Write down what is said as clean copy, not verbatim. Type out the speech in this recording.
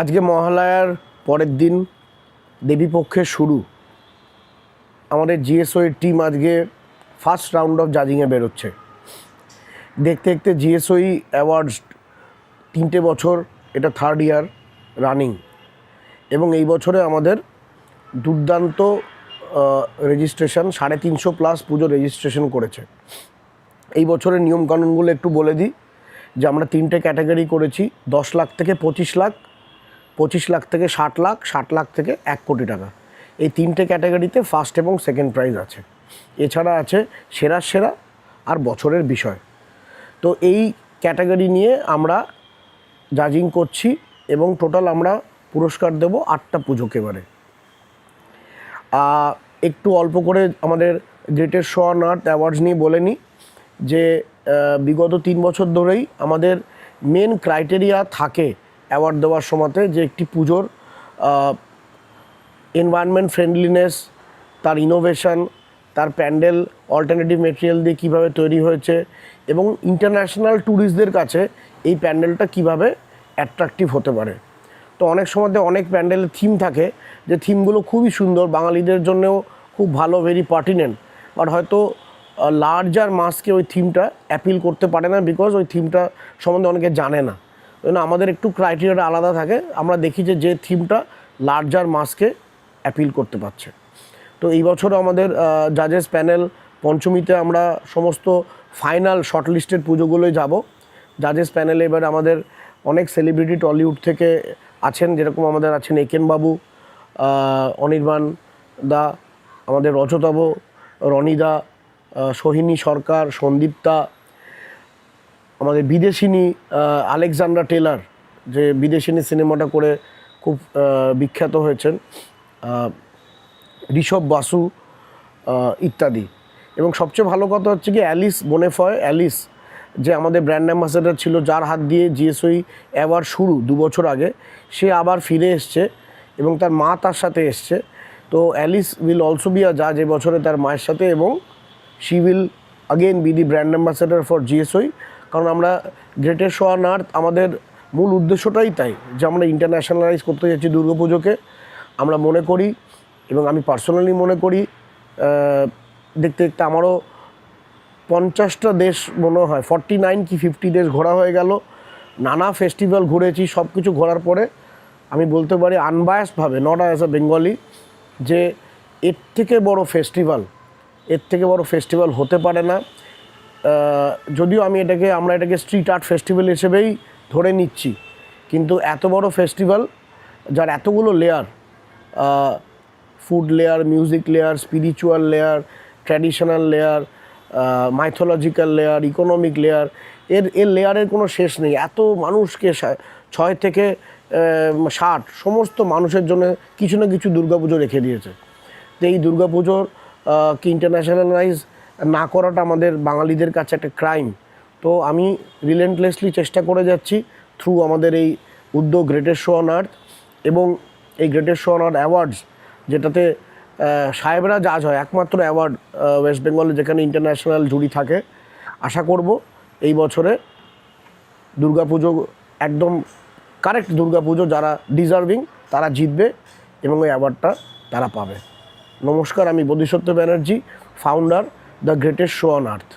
আজকে মহালয়ার পরের দিন দেবীপক্ষের শুরু। আমাদের জিএসওই টিম আজকে ফার্স্ট রাউন্ড অফ জাজিংয়ে বেরোচ্ছে। দেখতে দেখতে জিএসওই অ্যাওয়ার্ডস 3টে বছর, এটা 3rd ইয়ার রানিং, এবং এই বছরে আমাদের দুর্দান্ত রেজিস্ট্রেশন, 350+ পুজো রেজিস্ট্রেশন করেছে। এই বছরের নিয়মকানুনগুলো একটু বলে দিই যে আমরা 3টে ক্যাটাগরি করেছি, 10 লাখ থেকে 25 লাখ, 25 লাখ থেকে 60 লাখ, 60 লাখ থেকে 1 কোটি টাকা। এই 3টে ক্যাটাগরিতে ফার্স্ট এবং সেকেন্ড প্রাইজ আছে। এছাড়া আছে সেরা আর বছরের বিষয়। তো এই ক্যাটাগরি নিয়ে আমরা জাজিং করছি এবং টোটাল আমরা পুরস্কার দেব 8টা পুজোকে। এবারে একটু অল্প করে আমাদের greatest show on earth awards নিয়ে বলে নিই যে বিগত 3 বছর ধরেই আমাদের মেন ক্রাইটেরিয়া থাকে অ্যাওয়ার্ড দেওয়ার সময়তে যে একটি পুজোর এনভায়রনমেন্ট ফ্রেন্ডলিনেস, তার ইনোভেশন, তার প্যান্ডেল অল্টারনেটিভ মেটেরিয়াল দিয়ে কীভাবে তৈরি হয়েছে, এবং ইন্টারন্যাশনাল ট্যুরিস্টদের কাছে এই প্যান্ডেলটা কীভাবে অ্যাট্রাকটিভ হতে পারে। তো অনেক সময়তে অনেক প্যান্ডেলের থিম থাকে, যে থিমগুলো খুবই সুন্দর, বাঙালিদের জন্যেও খুব ভালো, ভেরি পার্টিনেন্ট, বাট হয়তো লার্জার মাসকে ওই থিমটা অ্যাপিল করতে পারে না, বিকজ ওই থিমটা সম্বন্ধে অনেকে জানে না। ওই জন্য আমাদের একটু ক্রাইটেরিয়াটা আলাদা থাকে। আমরা দেখি যে থিমটা লার্জার মাসকে অ্যাপিল করতে পারছে। তো এই বছরও আমাদের জাজেস প্যানেল পঞ্চমীতে আমরা সমস্ত ফাইনাল শর্টলিস্টেড পুজোগুলোয় যাব। জাজেস প্যানেলে এবার আমাদের অনেক সেলিব্রিটি টলিউড থেকে আছেন, যেরকম আমাদের আছেন একেন বাবু, অনির্বাণ দা, আমাদের রজতাভ, রনিদা, সোহিনী সরকার, সন্দীপ্তা, আমাদের বিদেশিনী আলেকজান্ড্রা টেলার, যে বিদেশিনী সিনেমাটা করে খুব বিখ্যাত হয়েছেন, ঋষভ বাসু ইত্যাদি। এবং সবচেয়ে ভালো কথা হচ্ছে কি, অ্যালিস বোনেফয়, অ্যালিস যে আমাদের ব্র্যান্ড অ্যাম্বাসেডার ছিল, যার হাত দিয়ে জিএসওই অ্যাওয়ার্ড শুরু 2 বছর আগে, সে আবার ফিরে এসছে এবং তার মা তার সাথে এসছে। তো Alice will also be a জাজ এবছরে তার মায়ের সাথে, এবং she will again be the brand ambassador for GSOE. কারণ আমরা গ্রেটেস্ট শো অন আর্থ, আমাদের মূল উদ্দেশ্যটাই তাই, যে আমরা ইন্টারন্যাশনালাইজ করতে যাচ্ছি দুর্গাপুজোকে। আমরা মনে করি, এবং আমি পার্সোনালি মনে করি, দেখতে দেখতে আমারও 50টা দেশ মনে হয়, 49 কি 50 দেশ ঘোরা হয়ে গেল। নানা ফেস্টিভ্যাল ঘুরেছি। সব কিছু ঘোরার পরে আমি বলতে পারি আনবায়াসডভাবে, নট অ্যাজ আ বেঙ্গলি, যে এর থেকে বড় ফেস্টিভ্যাল হতে পারে না। যদিও আমরা এটাকে স্ট্রিট আর্ট ফেস্টিভ্যাল হিসেবেই ধরে নিচ্ছি, কিন্তু এত বড় ফেস্টিভ্যাল, যার এতগুলো layer, food layer, music layer, spiritual layer, traditional layer, mythological layer, economic layer, এর লেয়ারের কোনো শেষ নেই। এত মানুষকে 6 থেকে 60 সমস্ত মানুষের জন্য কিছু না কিছু দুর্গাপুজো রেখে দিয়েছে। তো এই দুর্গাপুজোর কি ইন্টারন্যাশনালাইজ না করাটা আমাদের বাঙালিদের কাছে একটা ক্রাইম। তো আমি রিলেন্টলেসলি চেষ্টা করে যাচ্ছি থ্রু আমাদের এই উদ্যোগ গ্রেটেস্ট শো অন আর্থ, এবং এই greatest show on earth awards, যেটাতে সাহেবরা জাজ হয়, একমাত্র অ্যাওয়ার্ড ওয়েস্ট বেঙ্গলে যেখানে ইন্টারন্যাশনাল জুরি থাকে। আশা করব এই বছরে দুর্গাপুজো একদম কারেক্ট দুর্গাপুজো, যারা ডিজার্ভিং তারা জিতবে এবং ওই অ্যাওয়ার্ডটা তারা পাবে। নমস্কার, আমি Bodhisattva Banerjee, founder the greatest show on earth.